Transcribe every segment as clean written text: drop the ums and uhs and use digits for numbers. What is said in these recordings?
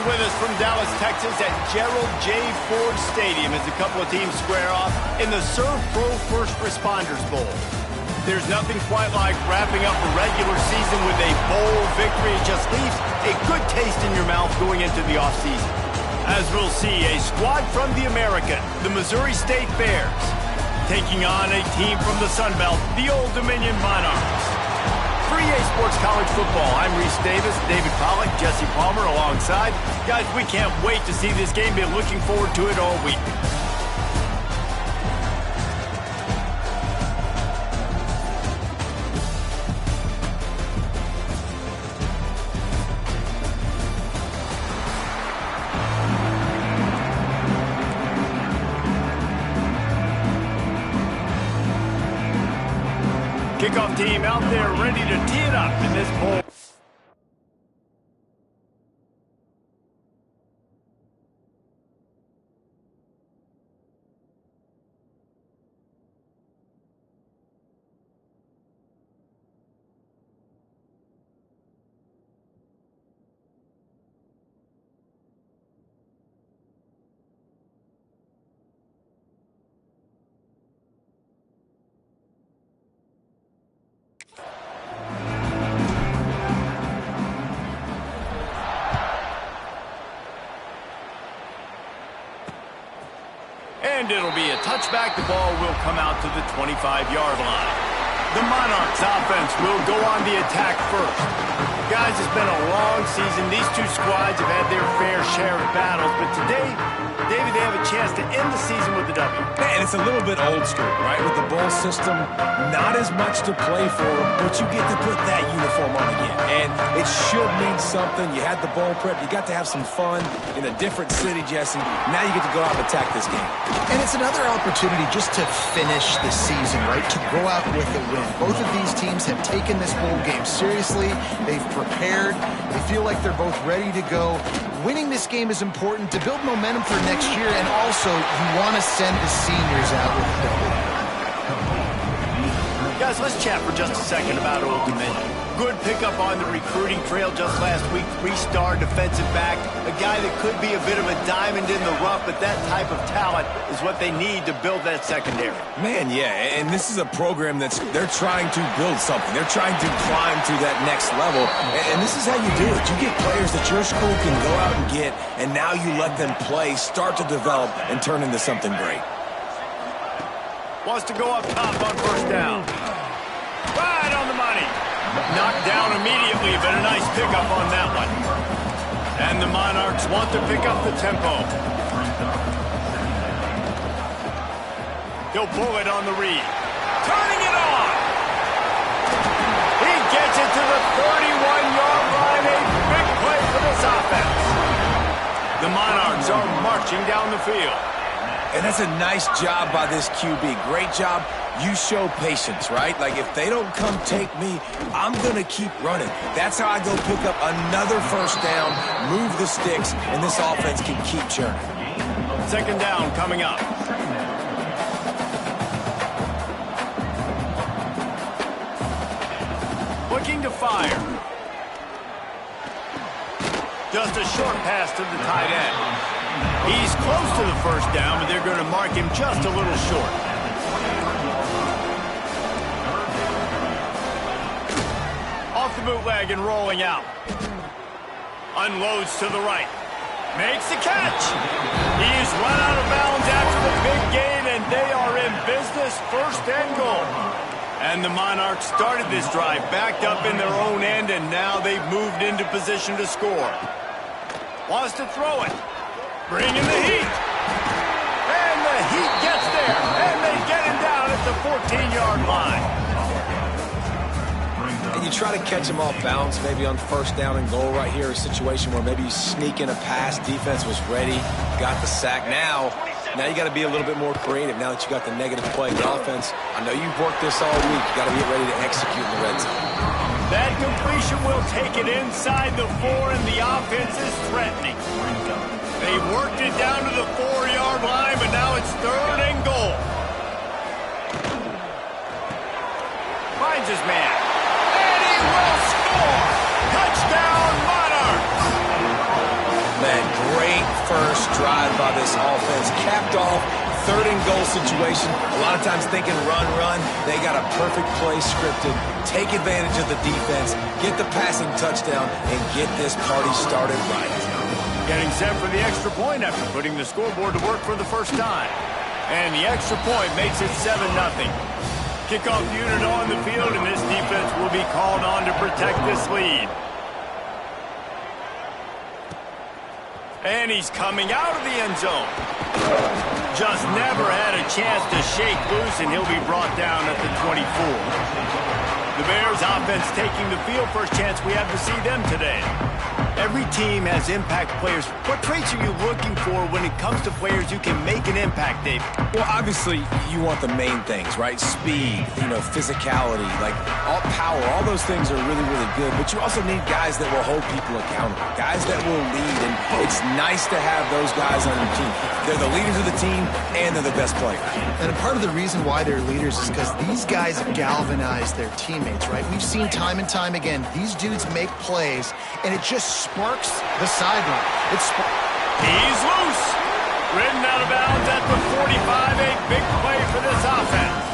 with us from Dallas, Texas at Gerald J. Ford Stadium as a couple of teams square off in the Serve Pro First Responders Bowl. There's nothing quite like wrapping up a regular season with a bowl victory. It just leaves a good taste in your mouth going into the offseason. As we'll see, a squad from the American, the Missouri State Bears, taking on a team from the Sun Belt, the Old Dominion Monarchs. For EA Sports College Football, I'm Reese Davis, David Pollack, Jesse Palmer alongside. Guys, we can't wait to see this game. Been looking forward to it all week. Kickoff team out there ready to tee it up in this bowl. And it'll be a touchback. The ball will come out to the 25-yard line. The Monarchs offense will go on the attack first. Guys, it's been a long season. These two squads have had their fair share of battles, but today, David, they have a chance to end the season with a W. And it's a little bit old school, right? With the bowl system, not as much to play for, but you get to put that uniform on again. And it should mean something. You had the bowl prep. You got to have some fun in a different city, Jesse. Now you get to go out and attack this game. And it's another opportunity just to finish the season, right? To go out with a win. Both of these teams have taken this bowl game seriously. They've prepared. They feel like they're both ready to go. Winning this game is important to build momentum for next year, and also you want to send the seniors out with a W. Guys, let's chat for just a second about Old Dominion. Good pickup on the recruiting trail just last week. Three-star defensive back. A guy that could be a bit of a diamond in the rough, but that type of talent is what they need to build that secondary. Man, yeah, and this is a program they're trying to build something. They're trying to climb to that next level, and this is how you do it. You get players that your school can go out and get, and now you let them play, start to develop, and turn into something great. Wants to go up top on first down. Right on the money. Knocked down immediately, but a nice pickup on that one. And the Monarchs want to pick up the tempo. He'll pull it on the read. Turning it on. He gets it to the 31-yard line. A big play for this offense. The Monarchs are marching down the field. And that's a nice job by this QB. Great job. You show patience, right? Like, if they don't come take me, I'm going to keep running. That's how I go pick up another first down, move the sticks, and this offense can keep churning. Second down coming up. Looking to fire. Just a short pass to the tight end. He's close to the first down, but they're going to mark him just a little short. Off the bootleg and rolling out. Unloads to the right. Makes the catch. He's run out of bounds after the big gain, and they are in business, first and goal. And the Monarchs started this drive, backed up in their own end, and now they've moved into position to score. Wants to throw it. Bringing the heat. And the heat gets there. And they get him down at the 14-yard line. And you try to catch him off balance, maybe on first down and goal right here, a situation where maybe you sneak in a pass, defense was ready, got the sack. Now you got to be a little bit more creative now that you got the negative play. The offense, I know you've worked this all week. You got to get ready to execute in the red zone. That completion will take it inside the 4, and the offense is threatening. They worked it down to the 4-yard line, but now it's third and goal. Finds his man. And he will score! Touchdown, Monarchs! Man, picked off. Third and goal situation. A lot of times thinking run. They got a perfect play scripted. Take advantage of the defense, get the passing touchdown, and get this party started right. Getting set for the extra point after putting the scoreboard to work for the first time. And the extra point makes it 7-0. Kickoff unit on the field, and this defense will be called on to protect this lead. And he's coming out of the end zone. Just never had a chance to shake loose, and he'll be brought down at the 24. The Bears offense taking the field. First chance we have to see them today. Every team has impact players. What traits are you looking for when it comes to players who can make an impact, Dave? Well, obviously, you want the main things, right? Speed, physicality, like all power. All those things are really, really good. But you also need guys that will hold people accountable, guys that will lead. And it's nice to have those guys on your team. They're the leaders of the team, and they're the best players. And part of the reason why they're leaders is because these guys galvanize their teammates, right? We've seen time and time again, these dudes make plays, and it just sparks the sideline. He's loose. Ridden out of bounds at the 45. A big play for this offense.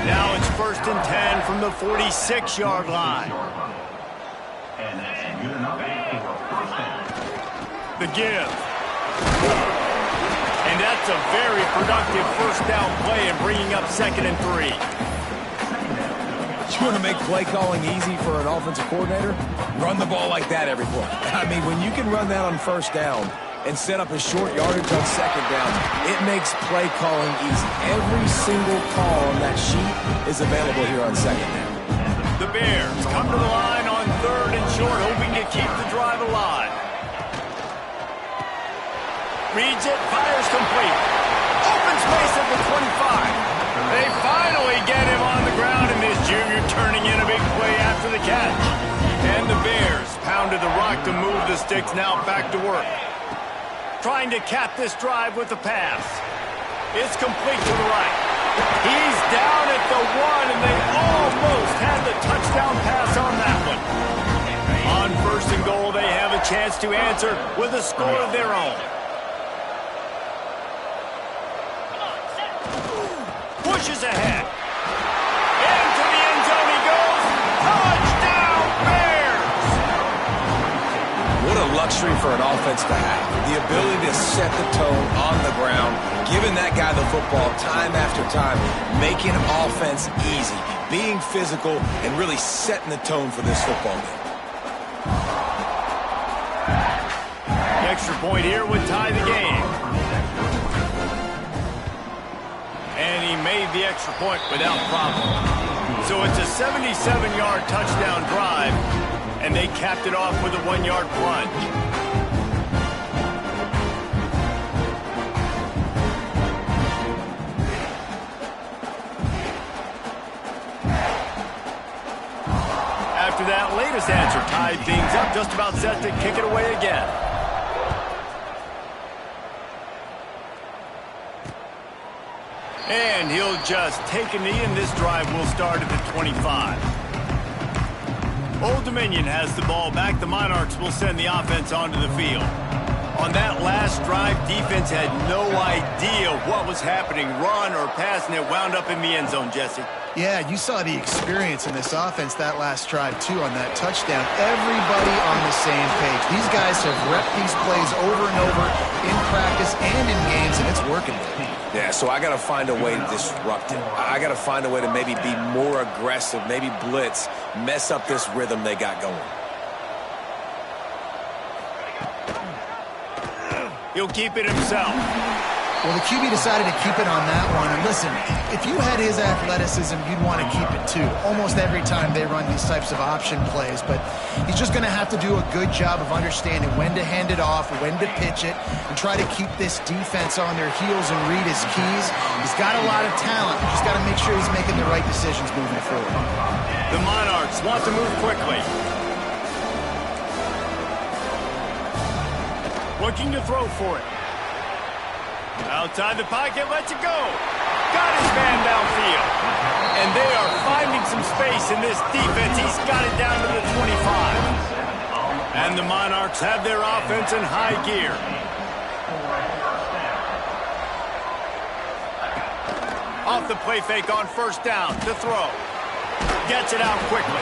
Now it's 1st and 10 from the 46-yard line. The give. And that's a very productive first down play and bringing up 2nd and 3. You want to make play calling easy for an offensive coordinator? Run the ball like that every play. I mean, when you can run that on first down and set up a short yardage on second down, it makes play calling easy. Every single call on that sheet is available here on second down. The Bears come to the line on 3rd and short, hoping to keep the drive alive. Reads it, fires complete. Open space at the 25. They finally get him on the ground, and this junior turning in a big play after the catch. And the Bears pounded the rock to move the sticks, now back to work. Trying to cap this drive with a pass. It's complete to the right. He's down at the 1, and they almost had the touchdown pass on that one. On 1st and goal, they have a chance to answer with a score of their own. Pushes ahead. Into the end zone he goes. Touchdown, Bears! What a luxury for an offense to have. The ability to set the tone on the ground, giving that guy the football time after time, making offense easy, being physical, and really setting the tone for this football game. The extra point here would tie the game. And he made the extra point without problem. So it's a 77-yard touchdown drive, and they capped it off with a 1-yard plunge. After that latest answer tied things up, just about set to kick it away again. And he'll just take a knee, and this drive will start at the 25. Old Dominion has the ball back. The Monarchs will send the offense onto the field. On that last drive, defense had no idea what was happening, run or pass, and it wound up in the end zone, Jesse. Yeah, you saw the experience in this offense that last drive, too, on that touchdown. Everybody on the same page. These guys have repped these plays over and over in practice and in games, and it's working. Yeah, so I got to find a way to disrupt it. I got to find a way to maybe be more aggressive, maybe blitz, mess up this rhythm they got going. He'll keep it himself. Well, the QB decided to keep it on that one. And listen, if you had his athleticism, you'd want to keep it too. Almost every time they run these types of option plays. But he's just going to have to do a good job of understanding when to hand it off, when to pitch it, and try to keep this defense on their heels and read his keys. He's got a lot of talent. You just got to make sure he's making the right decisions moving forward. The Monarchs want to move quickly. Looking to throw for it. Outside the pocket, lets it go. Got his man downfield. And they are finding some space in this defense. He's got it down to the 25. And the Monarchs have their offense in high gear. Off the play fake on first down to throw. Gets it out quickly.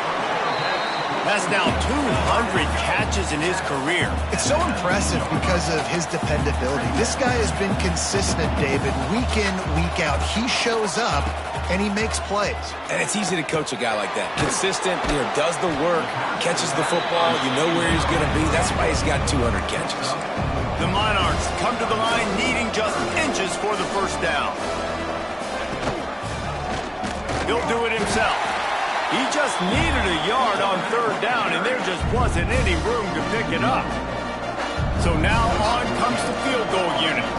That's now 200 catches in his career. It's so impressive because of his dependability. This guy has been consistent, David, week in, week out. He shows up, and he makes plays. And it's easy to coach a guy like that. Consistent, does the work, catches the football, you know where he's going to be. That's why he's got 200 catches. The Monarchs come to the line needing just inches for the first down. He'll do it himself. He just needed a yard on third down, and there just wasn't any room to pick it up. So now on comes the field goal unit.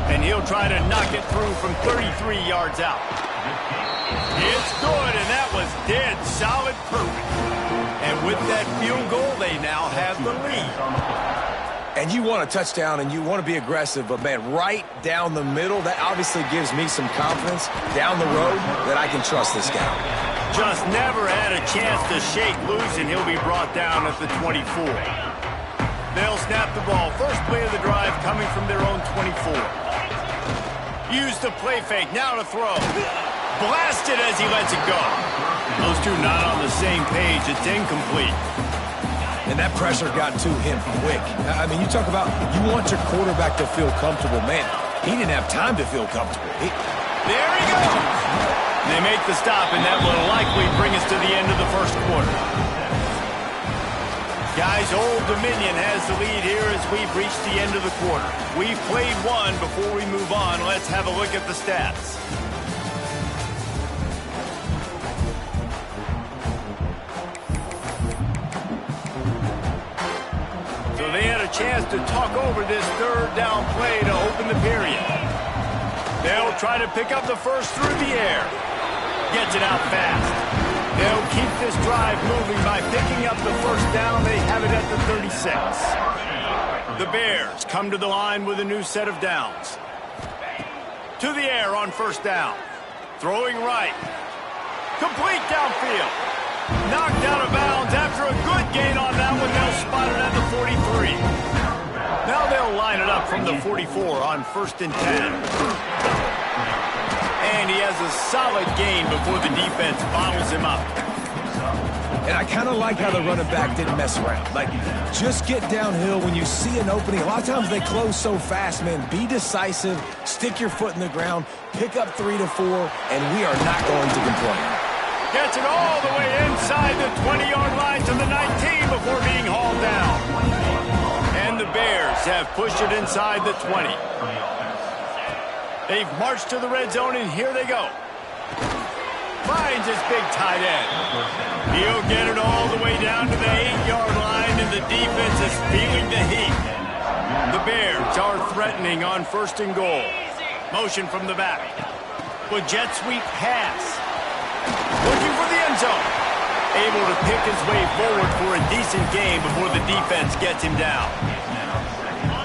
And he'll try to knock it through from 33 yards out. It's good, and that was dead solid perfect. And with that field goal, they now have the lead. And you want a touchdown, and you want to be aggressive, but, man, right down the middle, that obviously gives me some confidence down the road that I can trust this guy. Just never had a chance to shake loose, and he'll be brought down at the 24. They'll snap the ball. First play of the drive coming from their own 24. Use the play fake. Now to throw. Blasted as he lets it go. Those two not on the same page. It's incomplete. And that pressure got to him quick. I mean, you talk about you want your quarterback to feel comfortable. Man, he didn't have time to feel comfortable. There he goes. They make the stop, and that will likely bring us to the end of the first quarter. Guys, Old Dominion has the lead here as we've reached the end of the quarter. We've played one. Before we move on, let's have a look at the stats. So they had a chance to talk over this third down play to open the period. They'll try to pick up the first through the air. Gets it out fast. They'll keep this drive moving by picking up the first down. They have it at the 36. The Bears come to the line with a new set of downs. To the air on first down. Throwing right. Complete downfield. Knocked out of bounds after a good gain on that one. They'll spot it at the 43. Now they'll line it up from the 44 on 1st and 10. And he has a solid gain before the defense bottles him up. And I kind of like how the running back didn't mess around. Like, just get downhill when you see an opening. A lot of times they close so fast, man. Be decisive, stick your foot in the ground, pick up 3 to 4, and we are not going to complain. Gets it all the way inside the 20-yard line to the 19 before being hauled down. And the Bears have pushed it inside the 20. They've marched to the red zone, and here they go. Finds his big tight end. He'll get it all the way down to the 8-yard line, and the defense is feeling the heat. The Bears are threatening on 1st and goal. Motion from the back. With jet sweep pass. Looking for the end zone. Able to pick his way forward for a decent gain before the defense gets him down.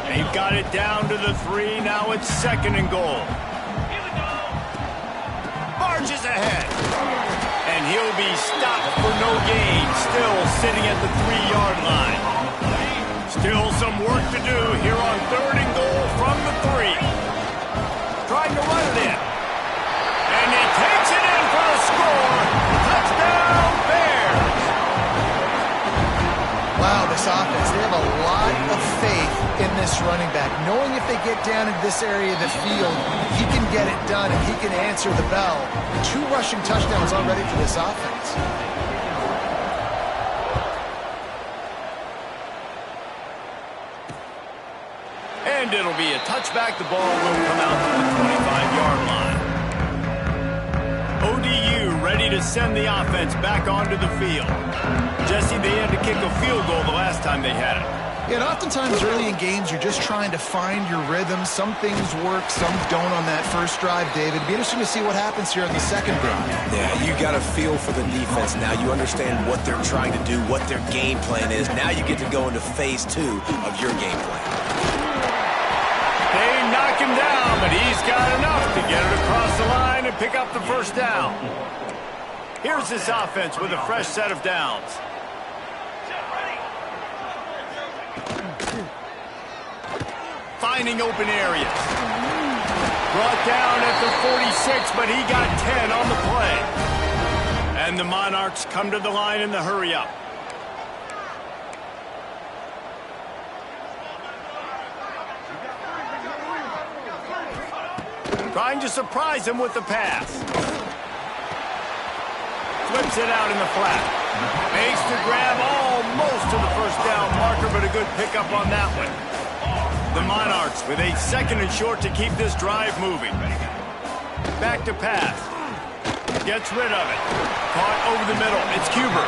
They've got it down to the 3. Now it's 2nd and goal. Marches ahead. And he'll be stopped for no gain. Still sitting at the 3-yard line. Still some work to do here on 3rd and goal from the 3. Trying to run it in. And he takes it in for the score. Touchdown, Bears. Wow, this offense, they have a lot of faith in this running back, knowing if they get down in this area of the field, he can get it done and he can answer the bell. 2 rushing touchdowns already for this offense. And it'll be a touchback. The ball will come out to the 25-yard line. ODU ready to send the offense back onto the field. Jesse, they had to kick a field goal the last time they had it. Yeah, and oftentimes early in games, you're just trying to find your rhythm. Some things work, some don't on that first drive, David. It'd be interesting to see what happens here on the second drive. Yeah, you got a feel for the defense now. You understand what they're trying to do, what their game plan is. Now you get to go into phase 2 of your game plan. They knock him down, but he's got enough to get it across the line and pick up the first down. Here's this offense with a fresh set of downs. Finding open areas. Brought down at the 46, but he got 10 on the play. And the Monarchs come to the line in the hurry-up. Trying to surprise him with the pass. Flips it out in the flat. Makes the grab almost to the first down marker, but a good pickup on that one. The Monarchs with a 2nd and short to keep this drive moving. Back to pass. Gets rid of it. Caught over the middle. It's Cuber.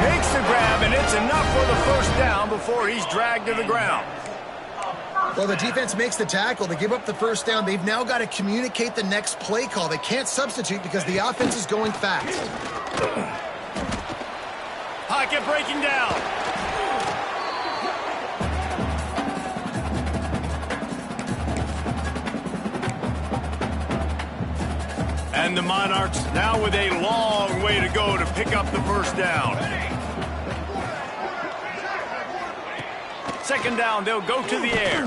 Makes the grab, and it's enough for the first down before he's dragged to the ground. Well, the defense makes the tackle. They give up the first down. They've now got to communicate the next play call. They can't substitute because the offense is going fast. Pocket breaking down. And the Monarchs now with a long way to go to pick up the first down. 2nd down, they'll go to the air.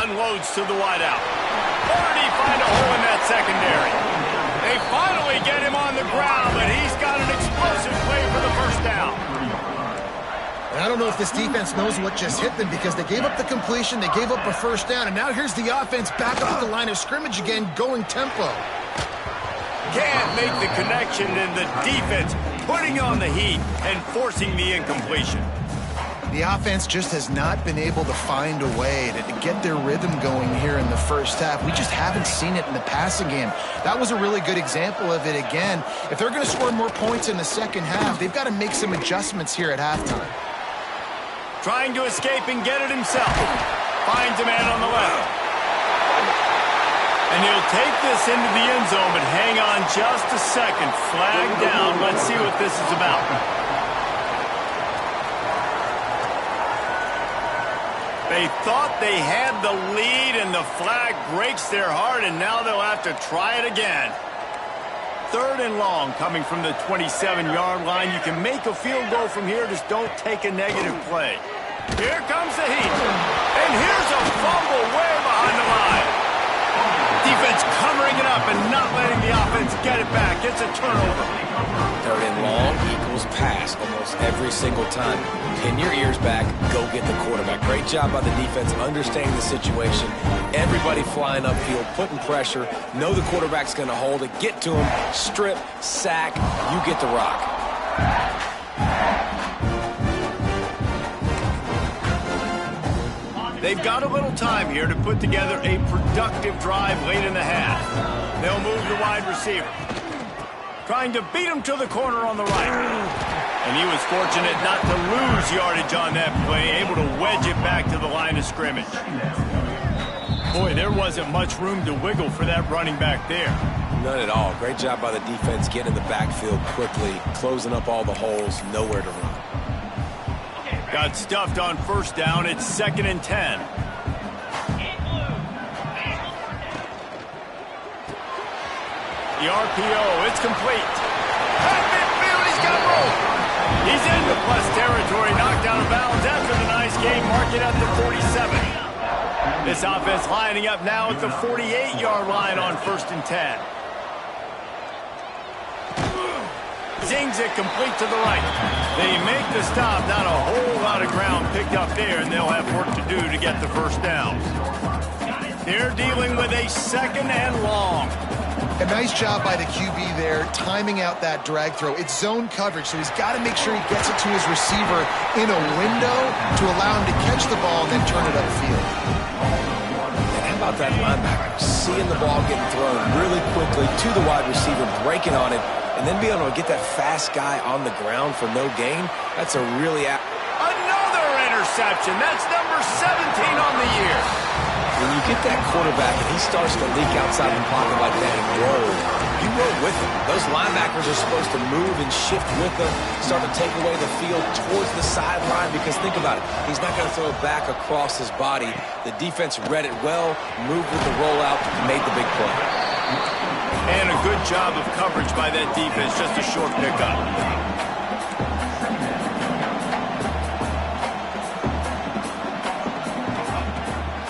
Unloads to the wideout. Already find a hole in that secondary. They finally get him on the ground, but he's got an explosive play for the first down. And I don't know if this defense knows what just hit them because they gave up the completion, they gave up a first down, and now here's the offense back up at the line of scrimmage again, going tempo. Can't make the connection, and the defense putting on the heat and forcing the incompletion. The offense just has not been able to find a way to get their rhythm going here in the first half. We just haven't seen it in the passing game. That was a really good example of it again. If they're going to score more points in the second half, they've got to make some adjustments here at halftime. Trying to escape and get it himself. Finds a man on the left. And he'll take this into the end zone, but hang on just a second. Flag down. Let's see what this is about. They thought they had the lead, and the flag breaks their heart, and now they'll have to try it again. 3rd and long coming from the 27-yard line. You can make a field goal from here, just don't take a negative play. Here comes the heat. And here's a fumble way behind the line. Defense covering it up and not letting the offense get it back. It's a turnover. 3rd and long equals pass almost every single time. Pin your ears back, go get the quarterback. Great job by the defense understanding the situation. Everybody flying upfield, putting pressure. Know the quarterback's going to hold it. Get to him, strip, sack. You get the rock. They've got a little time here to put together a productive drive late in the half. They'll move the wide receiver. Trying to beat him to the corner on the right. And he was fortunate not to lose yardage on that play, able to wedge it back to the line of scrimmage. Boy, there wasn't much room to wiggle for that running back there. None at all. Great job by the defense getting in the backfield quickly, closing up all the holes, nowhere to run. Got stuffed on first down. It's 2nd and 10. The RPO, it's complete. At midfield, he's got room. He's into plus territory, knocked out of bounds after the nice game. Mark it at the 47. This offense lining up now at the 48-yard line on 1st and 10. Zings it complete to the right. They make the stop. Not a whole lot of ground picked up there, and they'll have work to do to get the first down. They're dealing with a 2nd and long. A nice job by the QB there, timing out that drag throw. It's zone coverage, so he's got to make sure he gets it to his receiver in a window to allow him to catch the ball and then turn it upfield. And how about that linebacker? Seeing the ball getting thrown really quickly to the wide receiver, breaking on it, and then being able to get that fast guy on the ground for no gain. That's a really... Another interception. That's number 17 on the year. When you get that quarterback and he starts to leak outside the pocket like that and roll, you roll with him. Those linebackers are supposed to move and shift with him, start to take away the field towards the sideline, because think about it. He's not going to throw it back across his body. The defense read it well, moved with the rollout, made the big play. And a good job of coverage by that defense, just a short pickup.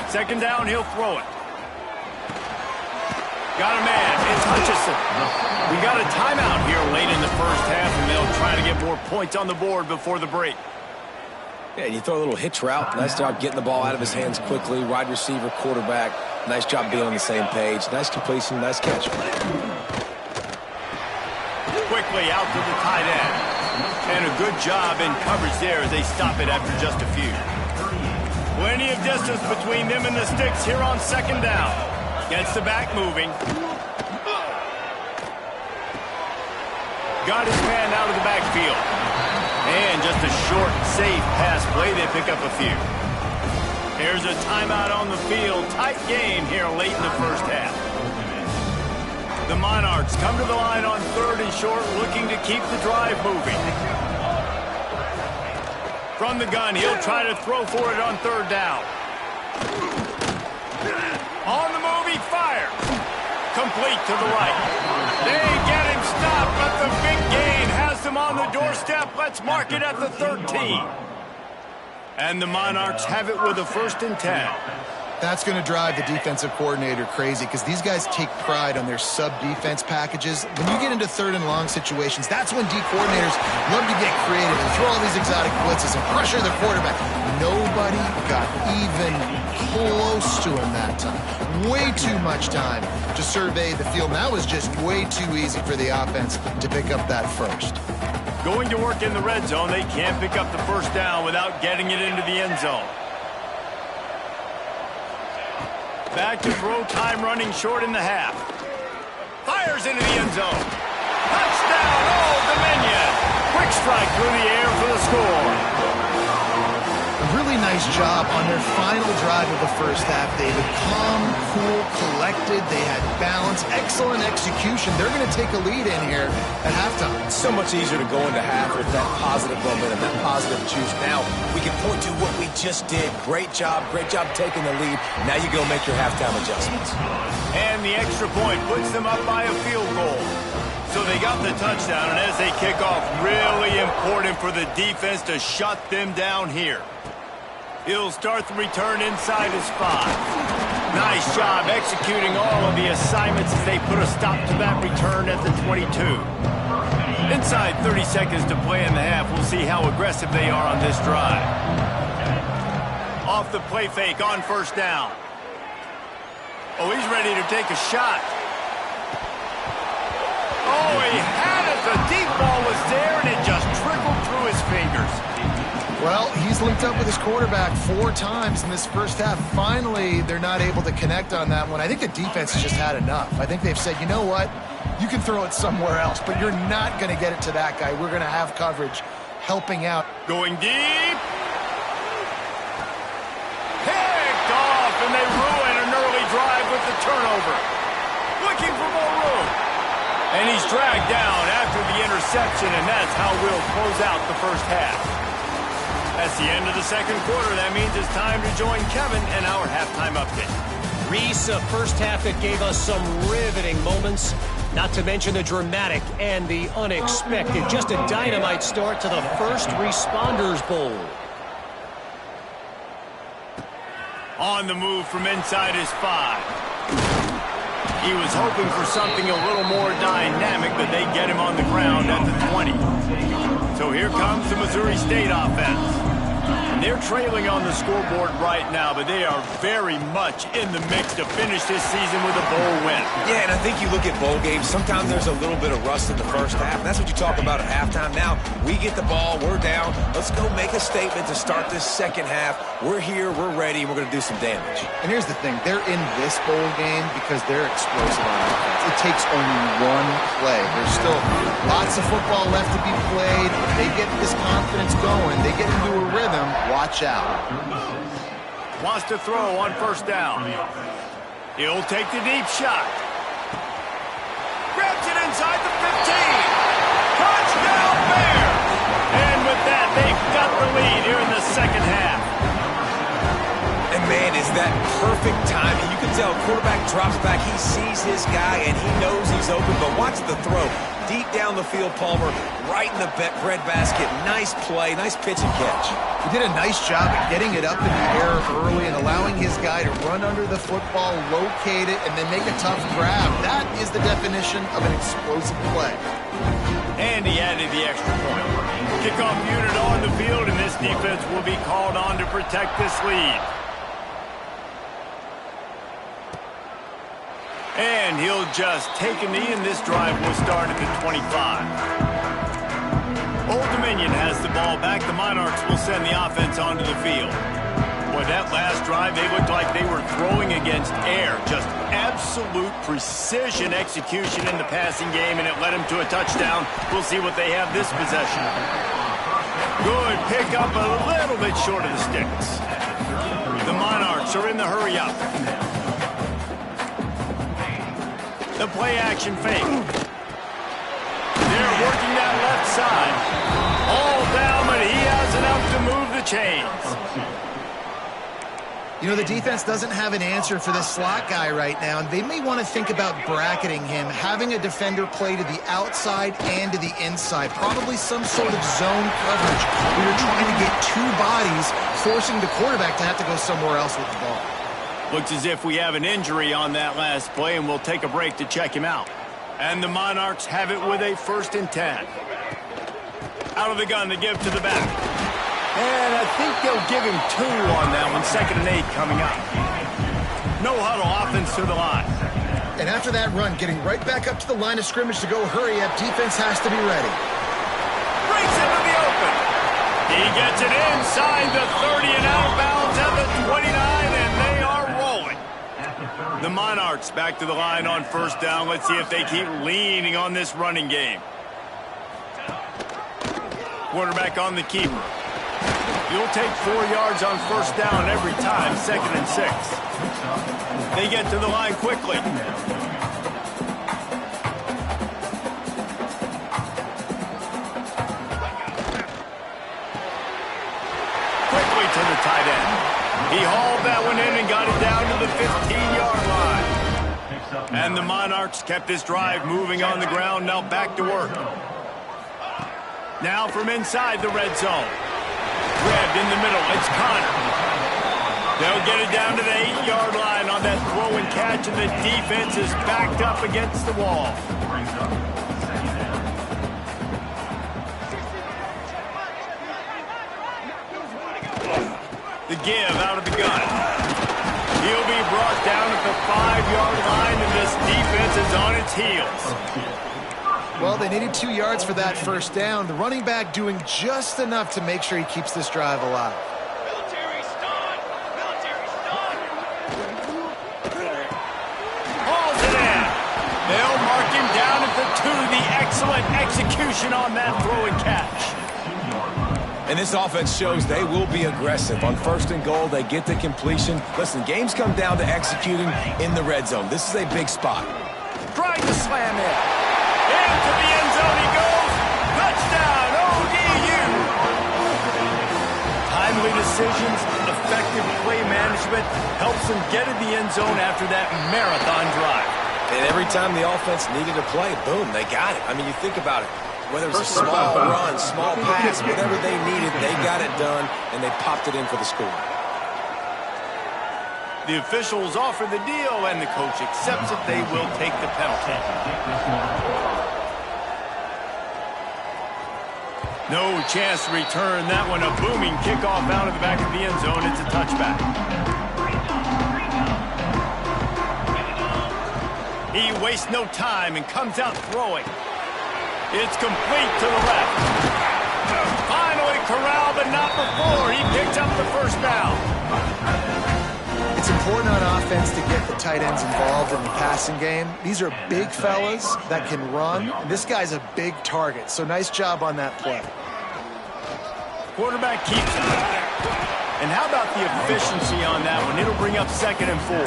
Second down, he'll throw it. Got a man. It's Hutchison. We got a timeout here late in the first half, and they'll try to get more points on the board before the break. Yeah, you throw a little hitch route. Nice job getting the ball out of his hands quickly. Wide receiver, quarterback. Nice job being on the same page. Nice completion, nice catch. Quickly out to the tight end. And a good job in coverage there as they stop it after just a few. Plenty of distance between them and the sticks here on second down. Gets the back moving. Got his man out of the backfield. And just a short, safe pass play. They pick up a few. Here's a timeout on the field. Tight game here late in the first half. The Monarchs come to the line on 3rd and short, looking to keep the drive moving. From the gun, he'll try to throw for it on 3rd down. On the move, he fires. Complete to the right. They get him stopped, but the big gain has them on the doorstep. Let's mark it at the 13. And the Monarchs have it with a 1st and 10. That's going to drive the defensive coordinator crazy because these guys take pride on their sub-defense packages. When you get into 3rd and long situations, that's when D coordinators love to get creative and throw all these exotic blitzes and pressure the quarterback. Nobody got even close to him that time. Way too much time to survey the field. And that was just way too easy for the offense to pick up that first. Going to work in the red zone, they can't pick up the 1st down without getting it into the end zone. Back to throw time, running short in the half. Fires into the end zone. Touchdown, Old Dominion. Quick strike through the air for the score. A really nice job on their final drive of the first half, David. Calm, cool, collected. They had balance. Excellent execution. They're going to take a lead in here at halftime. It's so much easier to go into half with that positive momentum, that positive juice. Now we can point to what we just did. Great job taking the lead. Now you go make your halftime adjustments. And the extra point puts them up by a field goal. So they got the touchdown, and as they kick off, really important for the defense to shut them down here. He'll start the return inside his 5. Nice job executing all of the assignments as they put a stop to that return at the 22. Inside 30 seconds to play in the half. We'll see how aggressive they are on this drive. Off the play fake on 1st down. Oh, he's ready to take a shot. Oh, he had it. The deep ball was there, and it just trickled through his fingers. Well, he's linked up with his quarterback 4 times in this first half. Finally, they're not able to connect on that one. I think the defense has just had enough. I think they've said, you know what? You can throw it somewhere else, but you're not going to get it to that guy. We're going to have coverage helping out. Going deep. Picked off, and they ruin an early drive with the turnover. Looking for more room. And he's dragged down after the interception, and that's how we'll close out the first half. That's the end of the second quarter. That means it's time to join Kevin and our halftime update. Reese, a first half that gave us some riveting moments, not to mention the dramatic and the unexpected. Just a dynamite start to the First Responders Bowl. On the move from inside his 5. He was hoping for something a little more dynamic, but they get him on the ground at the 20. So here comes the Missouri State offense. And they're trailing on the scoreboard right now, but they are very much in the mix to finish this season with a bowl win. Yeah, and I think you look at bowl games, sometimes there's a little bit of rust in the first half, and that's what you talk about at halftime. Now, we get the ball, we're down. Let's go make a statement to start this second half. We're here, we're ready, and we're going to do some damage. And here's the thing. They're in this bowl game because they're explosive on offense. It takes only one play. There's still lots of football left to be played. If they get this confidence going, they get into a rhythm, watch out. Wants to throw on 1st down. He'll take the deep shot. Grabs it inside the 15. Touchdown Bears! And with that, they've got the lead here in the second half. And man, is that perfect timing. You can tell quarterback drops back. He sees his guy, and he knows he's open. But watch the throw. Deep down the field, Palmer, right in the breadbasket. Nice play, nice pitch and catch. He did a nice job at getting it up in the air early and allowing his guy to run under the football, locate it, and then make a tough grab. That is the definition of an explosive play. And he added the extra point. Kickoff unit on the field, and this defense will be called on to protect this lead. And he'll just take a knee, and this drive will start at the 25. Old Dominion has the ball back. The Monarchs will send the offense onto the field. Boy, that last drive, they looked like they were throwing against air. Just absolute precision execution in the passing game, and it led them to a touchdown. We'll see what they have this possession. Good pick up, a little bit short of the sticks. The Monarchs are in the hurry up. The play action fake. They're working that left side. All down, but he has enough to move the chains. You know, the defense doesn't have an answer for this slot guy right now, and they may want to think about bracketing him, having a defender play to the outside and to the inside, probably some sort of zone coverage where you're trying to get two bodies, forcing the quarterback to have to go somewhere else with the ball. Looks as if we have an injury on that last play, and we'll take a break to check him out. And the Monarchs have it with a 1st and 10. Out of the gun, they give to the back. And I think they'll give him 2 on that one. 2nd and 8 coming up. No huddle, offense to the line. And after that run, getting right back up to the line of scrimmage to go hurry up, defense has to be ready. Breaks into the open. He gets it inside the 30 and out of bounds at the 29, and they are rolling. The Monarchs back to the line on 1st down. Let's see if they keep leaning on this running game. Quarterback on the keeper. You'll take 4 yards on 1st down every time, 2nd and 6. They get to the line quickly. Quickly to the tight end. He hauled that one in and got it down to the 15-yard line. And the Monarchs kept this drive moving on the ground, now back to work. Now from inside the red zone. Grabbed in the middle, it's Connor. They'll get it down to the 8-yard line on that throw and catch, and the defense is backed up against the wall. The give out of the gun. He'll be brought down at the 5-yard line, and this defense is on its heels. Well, they needed 2 yards for that 1st down. The running back doing just enough to make sure he keeps this drive alive. Military stun. Military stun. Hauls it in. They'll mark him down at the 2. The excellent execution on that throw and catch. And this offense shows they will be aggressive. On 1st and goal, they get the completion. Listen, games come down to executing in the red zone. This is a big spot. Trying to slam in. Into the end zone he goes. Touchdown, ODU. Timely decisions, effective play management helps them get in the end zone after that marathon drive. And every time the offense needed a play, boom, they got it. I mean, you think about it. Whether it was a small run, small pass, whatever they needed, they got it done, and they popped it in for the score. The officials offer the deal, and the coach accepts it. They will take the penalty. No chance to return that one. A booming kickoff out of the back of the end zone. It's a touchback. He wastes no time and comes out throwing. It's complete to the left. Finally corralled, but not before. He picks up the 1st down. It's important on offense to get the tight ends involved in the passing game. These are big fellas that can run. And this guy's a big target, so nice job on that play. Quarterback keeps it. And how about the efficiency on that one? It'll bring up 2nd and 4.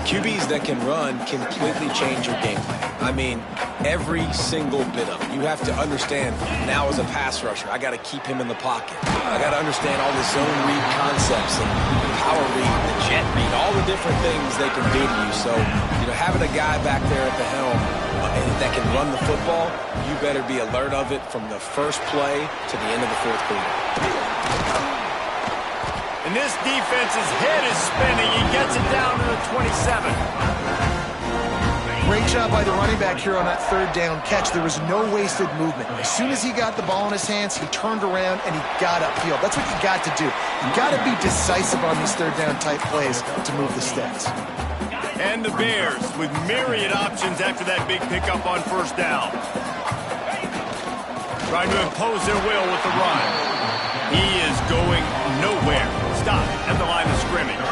QBs that can run completely change your game plan. I mean, every single bit of it. You have to understand, now as a pass rusher, I got to keep him in the pocket. I got to understand all the zone read concepts and the power read, the jet read, all the different things they can do to you. So, having a guy back there at the helm that can run the football, you better be alert of it from the first play to the end of the fourth quarter. And this defense's head is spinning. He gets it down to the 27. Great job by the running back here on that third down catch. There was no wasted movement. As soon as he got the ball in his hands, he turned around and he got upfield. That's what you got to do. You got to be decisive on these third down type plays to move the stats. And the Bears with myriad options after that big pickup on first down. Trying to impose their will with the run. He is going nowhere. Stop at the line of scrimmage.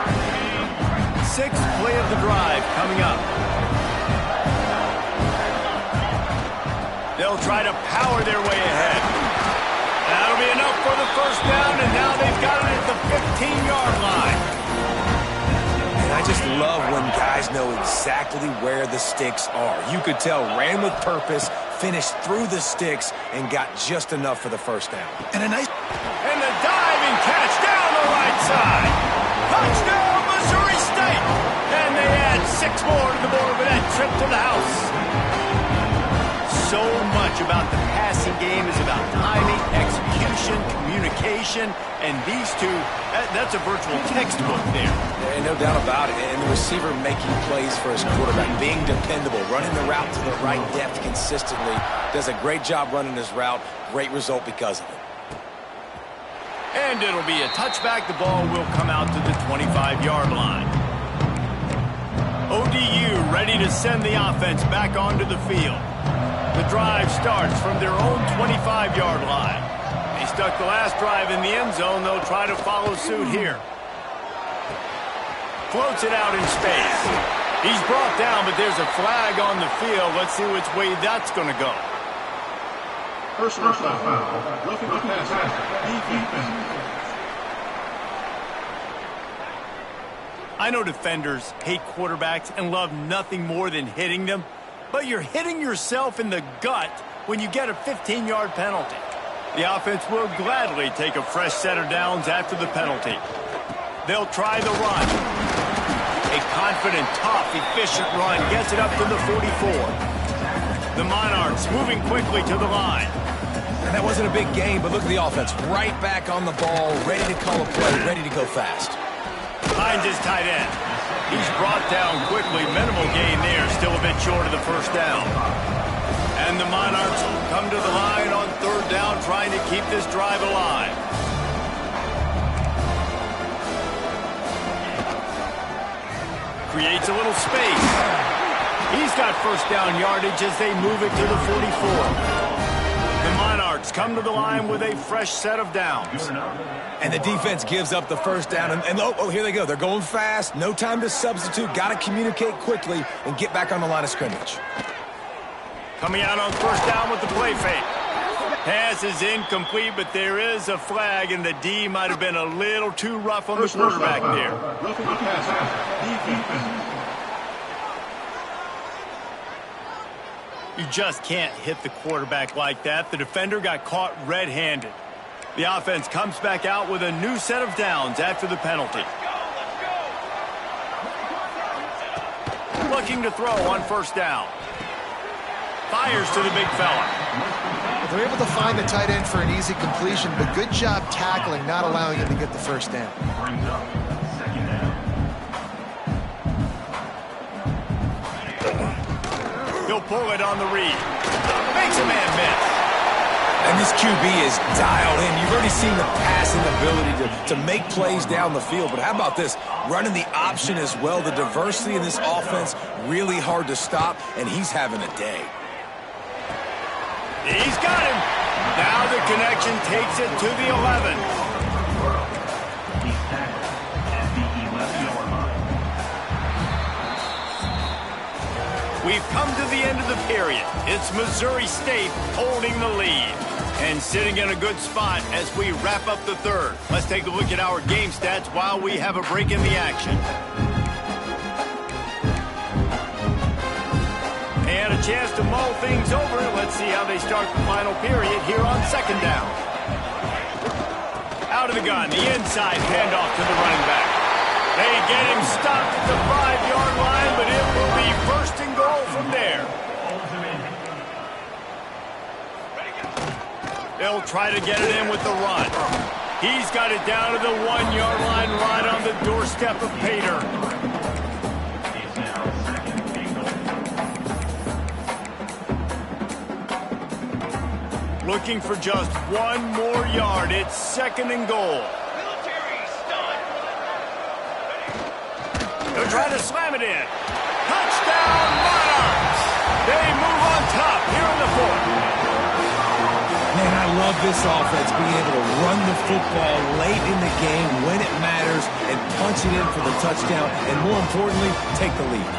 Sixth play of the drive coming up. They'll try to power their way ahead. That'll be enough for the first down, and now they've got it at the 15-yard line. And I just love when guys know exactly where the sticks are. You could tell, ran with purpose, finished through the sticks, and got just enough for the first down. And the diving catch down the right side. Touchdown, Missouri State. And they add 6 more to the board with that trip to the house. So much about the passing game is about timing, execution, communication, and these two, that's a virtual textbook there. And no doubt about it. And the receiver making plays for his quarterback, being dependable, running the route to the right depth consistently, does a great job running his route. Great result because of it. And it'll be a touchback. The ball will come out to the 25-yard line. ODU ready to send the offense back onto the field. The drive starts from their own 25-yard line. They stuck the last drive in the end zone. They'll try to follow suit here. Floats it out in space. He's brought down, but there's a flag on the field. Let's see which way that's going to go. Personal foul. Roughing the pass. I know defenders hate quarterbacks and love nothing more than hitting them, but you're hitting yourself in the gut when you get a 15-yard penalty. The offense will gladly take a fresh set of downs after the penalty. They'll try the run. A confident, tough, efficient run gets it up to the 44. The Monarchs moving quickly to the line. And that wasn't a big game, but look at the offense. Right back on the ball, ready to call a play, ready to go fast. Finds his tight end. He's brought down quickly. Minimal gain there. Still a bit short of the first down. And the Monarchs come to the line on third down, trying to keep this drive alive. Creates a little space. He's got first down yardage as they move it to the 44. The Monarchs come to the line with a fresh set of downs. And the defense gives up the first down. And oh, here they go. They're going fast. No time to substitute. Got to communicate quickly and get back on the line of scrimmage. Coming out on first down with the play fake. Pass is incomplete, but there is a flag, and the D might have been a little too rough on the quarterback there. You just can't hit the quarterback like that. The defender got caught red-handed. The offense comes back out with a new set of downs after the penalty. Looking to throw on first down. Fires to the big fella. They're able to find the tight end for an easy completion, but good job tackling, not allowing him to get the first down. He'll pull it on the read. Makes a man miss. And this QB is dialed in. You've already seen the passing ability to make plays down the field. But how about this? Running the option as well. The diversity in this offense, really hard to stop, and he's having a day. He's got him. Now the connection takes it to the 11. We've come to the end of the period. It's Missouri State holding the lead and sitting in a good spot as we wrap up the third. Let's take a look at our game stats while we have a break in the action. a chance to mull things over. Let's see how they start the final period here on second down. Out of the gun, the inside handoff to the running back. They get him stopped at the 5-yard line, but it will be first and goal from there. They'll try to get it in with the run. He's got it down to the 1-yard line right on the doorstep of Pater. Looking for just one more yard. It's second and goal. They'll try to slam it in. Touchdown, Monarchs! They move on top here in the fourth. Man, I love this offense, being able to run the football late in the game when it matters and punch it in for the touchdown, and more importantly, take the lead.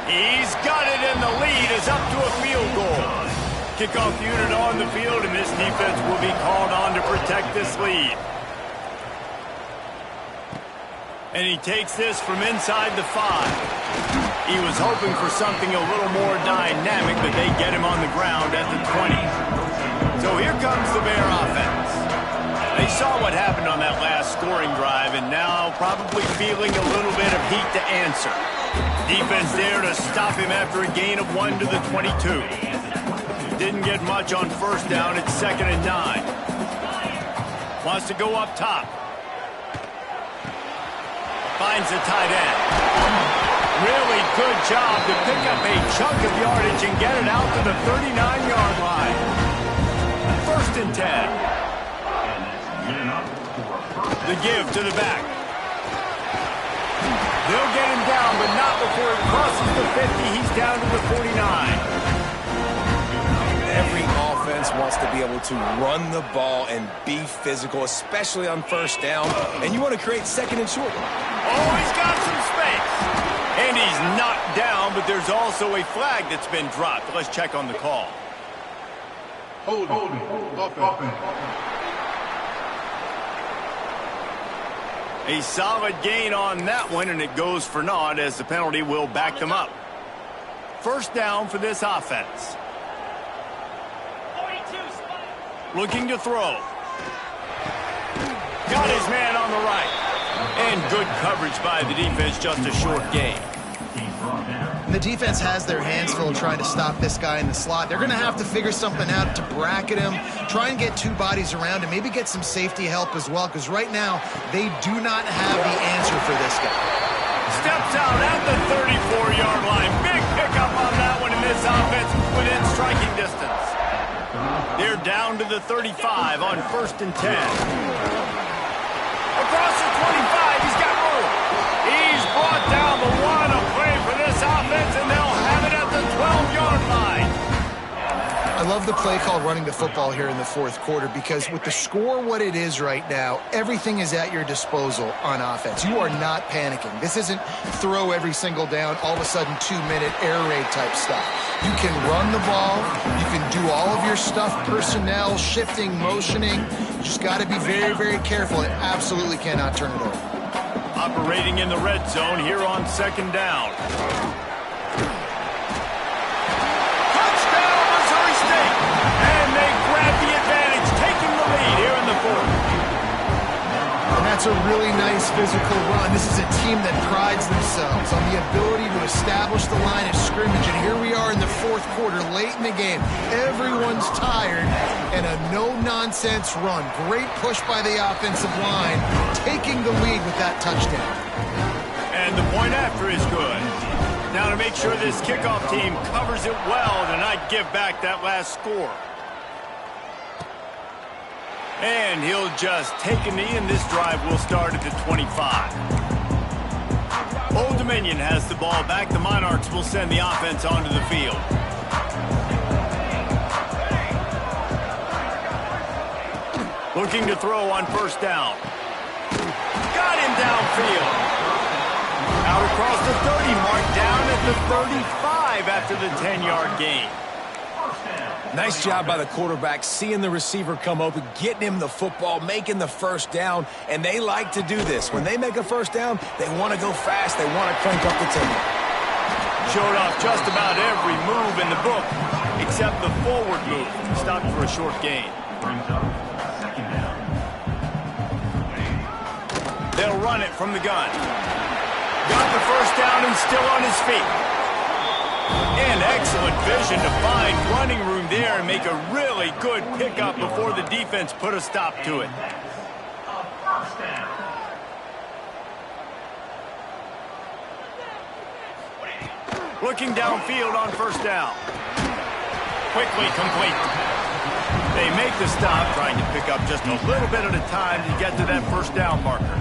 He's got it, and the lead is up to a field goal. Kickoff unit on the field, and this defense will be called on to protect this lead. And he takes this from inside the 5. He was hoping for something a little more dynamic, but they get him on the ground at the 20. So here comes the Bear offense. They saw what happened on that last scoring drive, and now probably feeling a little bit of heat to answer. Defense there to stop him after a gain of 1 to the 22. Didn't get much on first down. It's second and 9. Wants to go up top. Finds the tight end. Really good job to pick up a chunk of yardage and get it out to the 39-yard line. First and 10. The give to the back. They'll get him down, but not before he crosses the 50. He's down to the 49. Every offense wants to be able to run the ball and be physical, especially on first down, and you want to create second and short. Oh, he's got some space. And he's knocked down, but there's also a flag that's been dropped. Let's check on the call. Holding. Offense. A solid gain on that one, and it goes for naught as the penalty will back them up. First down for this offense. Looking to throw. Got his man on the right. And good coverage by the defense, just a short gain. And the defense has their hands full trying to stop this guy in the slot. They're going to have to figure something out to bracket him, try and get 2 bodies around, and maybe get some safety help as well, because right now they do not have the answer for this guy. Steps out at the 34-yard line. Big pickup on that one in this offense within striking distance. They're down to the 35 on first and 10. Across the 25, he's got room. He's brought down the one, a play for this offense, and they'll have it at the 12-yard line. I love the play called running the football here in the fourth quarter, because with the score what it is right now, everything is at your disposal on offense. You are not panicking. This isn't throw every single down, all of a sudden 2-minute air raid type stuff. You can run the ball. You can do all of your stuff, personnel, shifting, motioning. You just got to be very, very careful. It absolutely cannot turn it over. Operating in the red zone here on second down. Touchdown, Missouri State! And they grab the advantage, taking the lead here in the fourth. And that's a really nice physical run. This is a team that prides themselves on the ability to establish the line of scrimmage. And here we are in the fourth quarter, late in the game. Everyone's tired, and a no-nonsense run. Great push by the offensive line, taking the lead with that touchdown. And the point after is good. Now to make sure this kickoff team covers it well to not give back that last score. And he'll just take a knee, and this drive will start at the 25. Old Dominion has the ball back. The Monarchs will send the offense onto the field. Looking to throw on first down. Got him downfield. Out across the 30 mark, down at the 35 after the 10-yard gain. Nice job by the quarterback, seeing the receiver come open, getting him the football, making the first down, and they like to do this. When they make a first down, they want to go fast. They want to crank up the tempo. showed off just about every move in the book, except the forward move. Stopped for a short gain. They'll run it from the gun. Got the first down and still on his feet. And excellent vision to find running room there and make a really good pickup before the defense put a stop to it. Looking downfield on first down. Quickly complete. They make the stop, trying to pick up just a little bit at a time to get to that first down marker.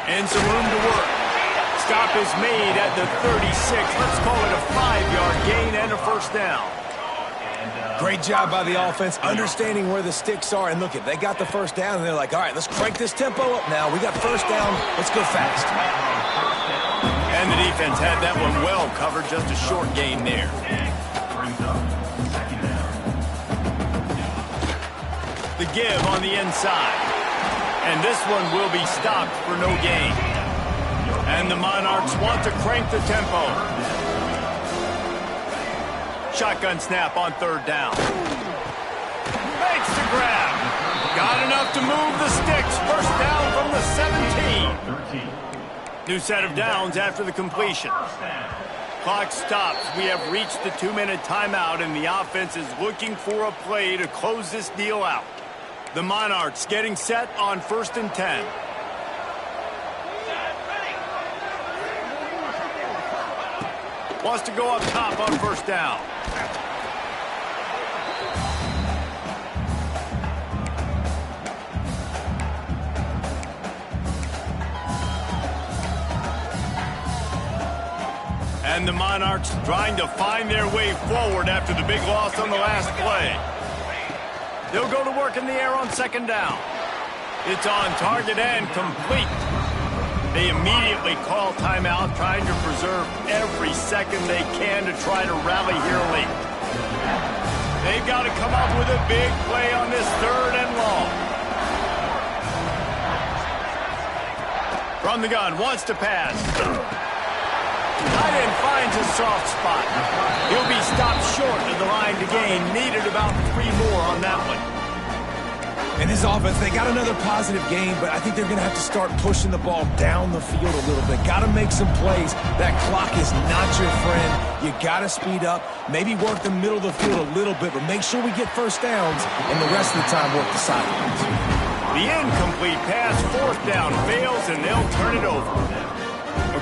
And some room to work. Stop is made at the 36. Let's call it a 5-yard gain and a first down. Great job by the offense, understanding where the sticks are. And look, they got the first down, and they're like, all right, let's crank this tempo up now. We got first down. Let's go fast. And the defense had that one well covered, just a short gain there. The give on the inside. And this one will be stopped for no gain. And the Monarchs want to crank the tempo. Shotgun snap on third down. Makes the grab. Got enough to move the sticks. First down from the 17. New set of downs after the completion. Clock stops. We have reached the 2-minute timeout, and the offense is looking for a play to close this deal out. The Monarchs getting set on 1st and 10. Wants to go up top on first down. And the Monarchs trying to find their way forward after the big loss on the last play. They'll go to work in the air on second down. It's on target and complete. They immediately call timeout, trying to preserve every second they can to try to rally here late. They've got to come up with a big play on this 3rd and long. From the gun, wants to pass. Tight end finds a soft spot. He'll be stopped short of the line to gain. Needed about 3 more on that one. And this offense, they got another positive game, but I think they're going to have to start pushing the ball down the field a little bit. Got to make some plays. That clock is not your friend. You got to speed up, maybe work the middle of the field a little bit, but make sure we get first downs, and the rest of the time work the sidelines. The incomplete pass, 4th down, fails, and they'll turn it over.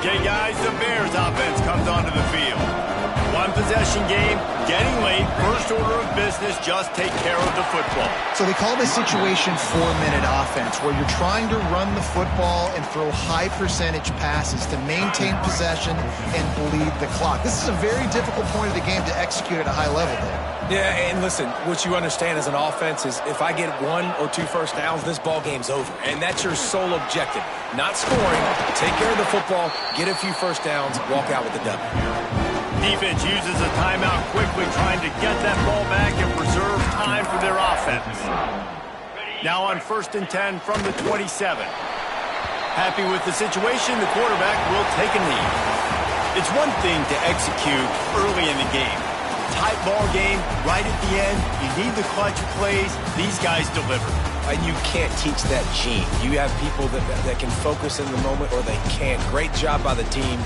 Okay, guys, the Bears offense comes onto the field. 1-possession game, getting late, first order of business, just take care of the football. So they call this situation 4-minute offense, where you're trying to run the football and throw high percentage passes to maintain possession and bleed the clock. This is a very difficult point of the game to execute at a high level there. Yeah, and listen, what you understand as an offense is if I get 1 or 2 first downs, this ball game's over. And that's your sole objective. Not scoring, take care of the football, get a few first downs, walk out with the W. Defense uses a timeout quickly, trying to get that ball back and preserve time for their offense. Now on 1st and 10 from the 27. Happy with the situation, the quarterback will take a knee. It's one thing to execute early in the game. Tight ball game, right at the end, you need the clutch plays. These guys deliver. And you can't teach that gene. You have people that can focus in the moment or they can't. Great job by the team.